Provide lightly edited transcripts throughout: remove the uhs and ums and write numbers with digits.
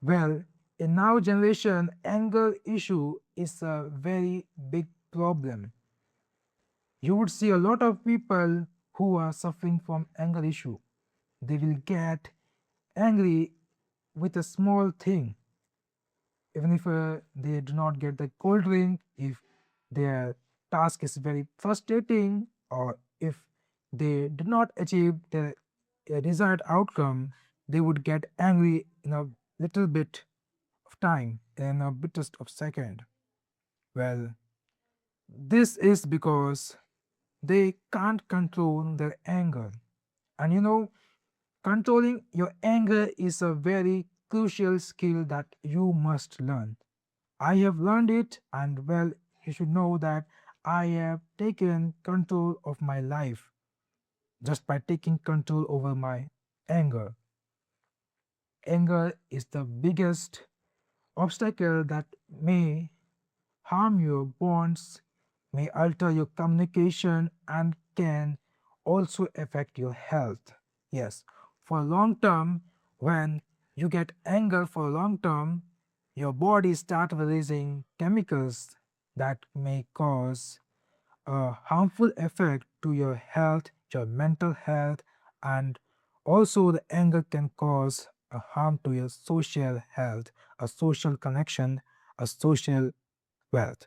Well, in our generation, anger issue is a very big problem. You would see a lot of people who are suffering from anger issue. They will get angry with a small thing, even if they do not get the cold drink, if their task is very frustrating, or if they did not achieve the desired outcome, they would get angry in a little bit of time, in a bit of second. Well, this is because they can't control their anger. And controlling your anger is a very crucial skill that you must learn. I have learned it, and well, you should know that I have taken control of my life just by taking control over my anger. Anger is the biggest obstacle that may harm your bonds, may alter your communication, and can also affect your health. Yes, for long term, when you get anger for long term, your body start releasing chemicals that may cause a harmful effect to your health, your mental health, and also the anger can cause a harm to your social health, a social connection, a social wealth.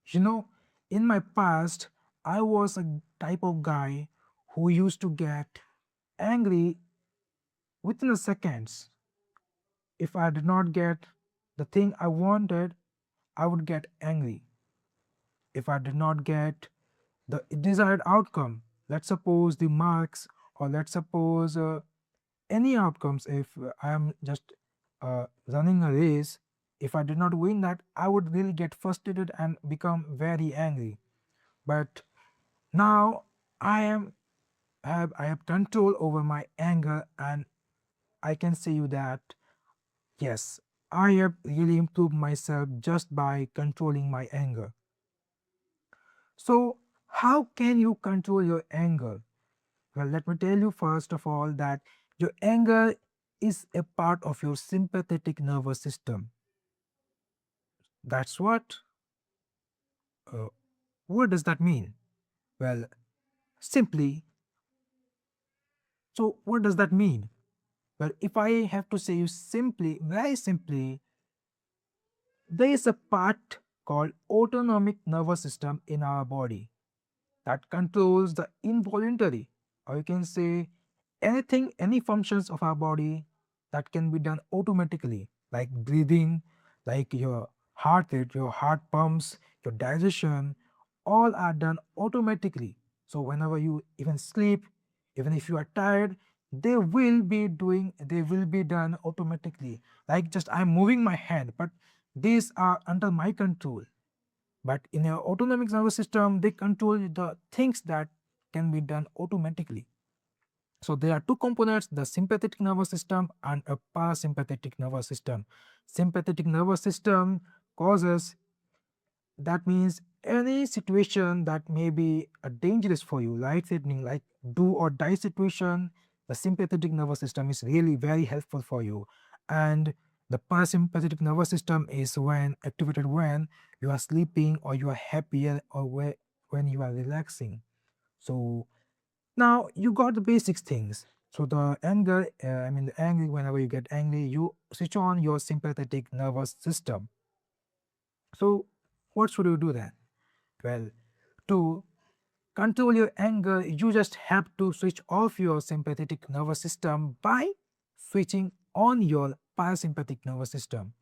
You know, in my past, I was a type of guy who used to get angry within a seconds. If I did not get the thing I wanted, I would get angry. If I did not get the desired outcome, let's suppose the marks, or let's suppose any outcomes, if I am just running a race, if I did not win that, I would really get frustrated and become very angry. But now I am I have control over my anger, and I can say you that yes, I have really improved myself just by controlling my anger. So how can you control your anger? Well, let me tell you first of all that your anger is a part of your sympathetic nervous system. That's uh, what does that mean? Well, simply, so what does that mean? Well, if I have to say you simply, very simply, there is a part called autonomic nervous system in our body that controls the involuntary, or you can say anything, any functions of our body that can be done automatically, like breathing, like your heart rate, your heart pumps, your digestion, all are done automatically. So whenever you even sleep, even if you are tired, they will be done automatically. Like just I'm moving my hand, but these are under my control. But in your autonomic nervous system, they control the things that can be done automatically. So there are two components, the sympathetic nervous system and a parasympathetic nervous system. Sympathetic nervous system causes, that means any situation that may be dangerous for you, life threatening, like do or die situation, the sympathetic nervous system is really very helpful for you. And the parasympathetic nervous system is when activated when you are sleeping, or you are happier, or when you are relaxing. So now you got the basics things. So the anger, the angry, whenever you get angry, you switch on your sympathetic nervous system. So what should you do then? Well, to control your anger, you just have to switch off your sympathetic nervous system by switching on your parasympathetic nervous system.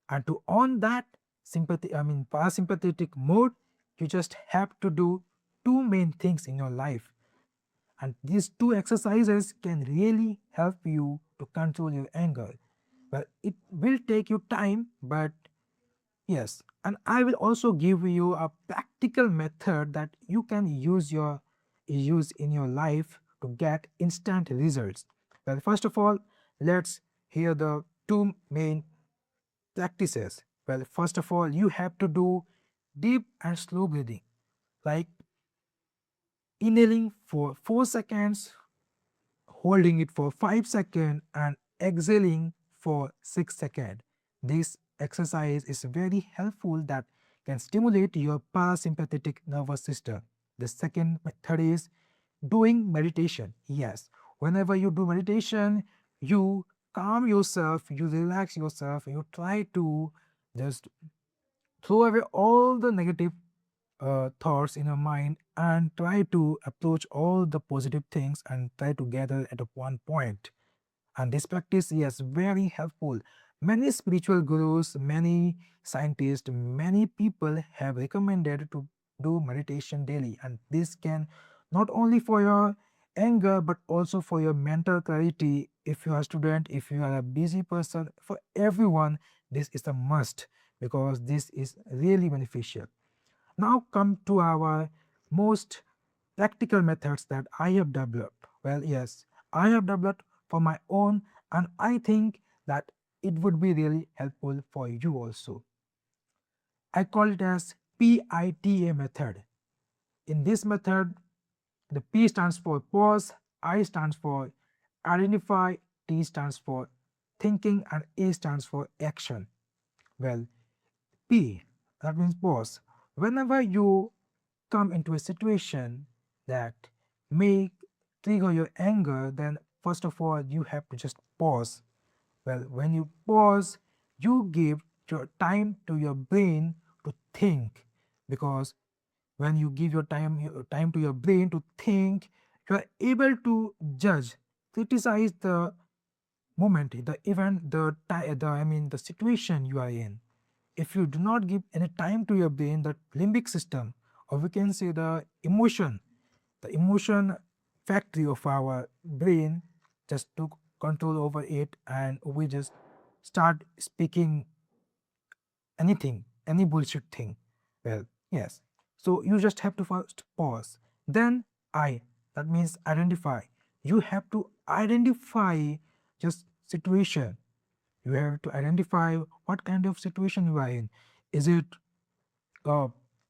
And to on that parasympathetic mode, you just have to do two main things in your life. And these two exercises can really help you to control your anger. Well, it will take you time, but yes, and I will also give you a practical method that you can use in your life to get instant results. Well, first of all, let's hear the two main practices. Well, first of all, you have to do deep and slow breathing, like inhaling for 4 seconds, holding it for 5 seconds, and exhaling for 6 seconds. This exercise is very helpful that can stimulate your parasympathetic nervous system. The second method is doing meditation. Yes, whenever you do meditation, you calm yourself, you relax yourself, you try to just throw away all the negative thoughts in your mind and try to approach all the positive things and try to gather at a one point. And this practice is very helpful. Many spiritual gurus, many scientists, many people have recommended to do meditation daily. And this can not only for your anger but also for your mental clarity. If you are a student, if you are a busy person, for everyone, this is a must because this is really beneficial. Now come to our most practical methods that I have developed. Well, yes, I have developed for my own, and I think that it would be really helpful for you also. I call it as PITA method. In this method, the P stands for pause, I stands for identify, T stands for thinking, and A stands for action. Well, P, that means pause. Whenever you come into a situation that may trigger your anger, then first of all, you have to just pause. Well, when you pause, you give your time to your brain to think because when you give your time to your brain to think, you are able to judge, criticize the moment, the event, the situation you are in. If you do not give any time to your brain, the limbic system, or we can say the emotion factory of our brain just took control over it, and we just start speaking anything, any bullshit thing. Well, yes. So you just have to first pause. Then I, that means identify. You have to identify just situation. You have to identify what kind of situation you are in. Is it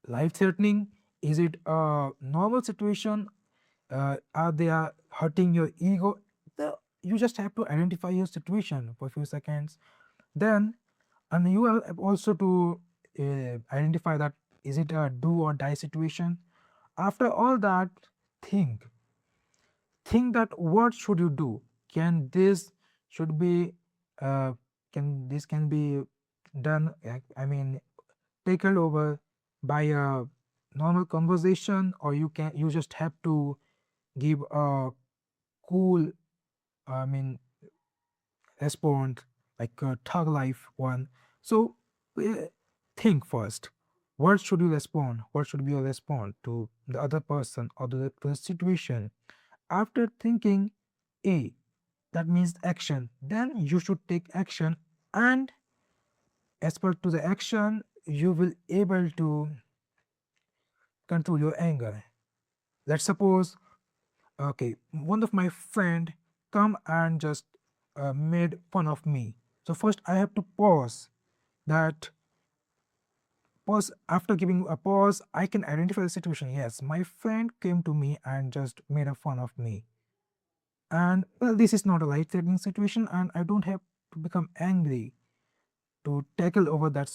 life threatening? Is it a normal situation? Are they hurting your ego? You just have to identify your situation for a few seconds. Then, and you have also to identify that is it a do or die situation. After all that, think think that what should you do. Can this should be uh, can be done, I mean, taken over by a normal conversation, or you just have to give a cool, I mean, response like a thug life one. So uh, think first, what should you respond, what should be your response to the other person or the situation. After thinking A, that means action, then you should take action, and as per to the action you will able to control your anger. Let's suppose, okay, one of my friend come and just made fun of me. So first I have to pause. That pause, after giving a pause, I can identify the situation. Yes, my friend came to me and just made a fun of me. And well, this is not a life-threatening situation, and I don't have to become angry to tackle over that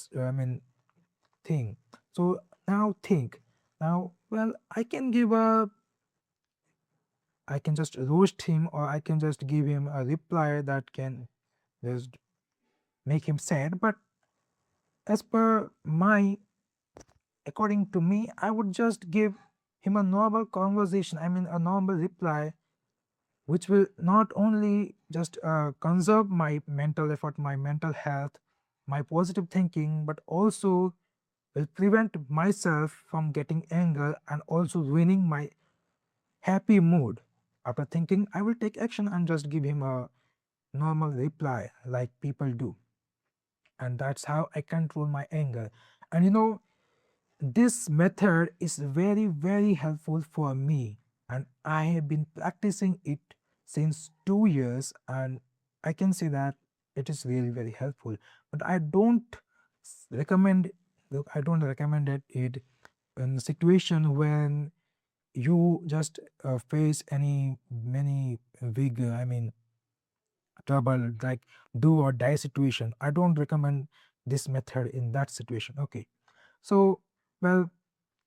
thing. So now think. Now, well, I can just roast him, or I can just give him a reply that can just make him sad. But as per my, according to me, I would just give him a normal conversation, I mean, a normal reply, which will not only just conserve my mental effort, my mental health, my positive thinking, but also will prevent myself from getting anger and also ruining my happy mood. After thinking, I will take action and just give him a normal reply like people do. And that's how I control my anger. And this method is very, very helpful for me. And I have been practicing it since 2 years. And I can say that it is really very helpful. But recommend, I don't recommend it in a situation when you just face any many big, trouble, like do or die situation. I don't recommend this method in that situation. Okay. So, well,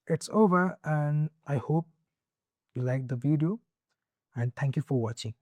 it's over, and I hope you like the video, and thank you for watching.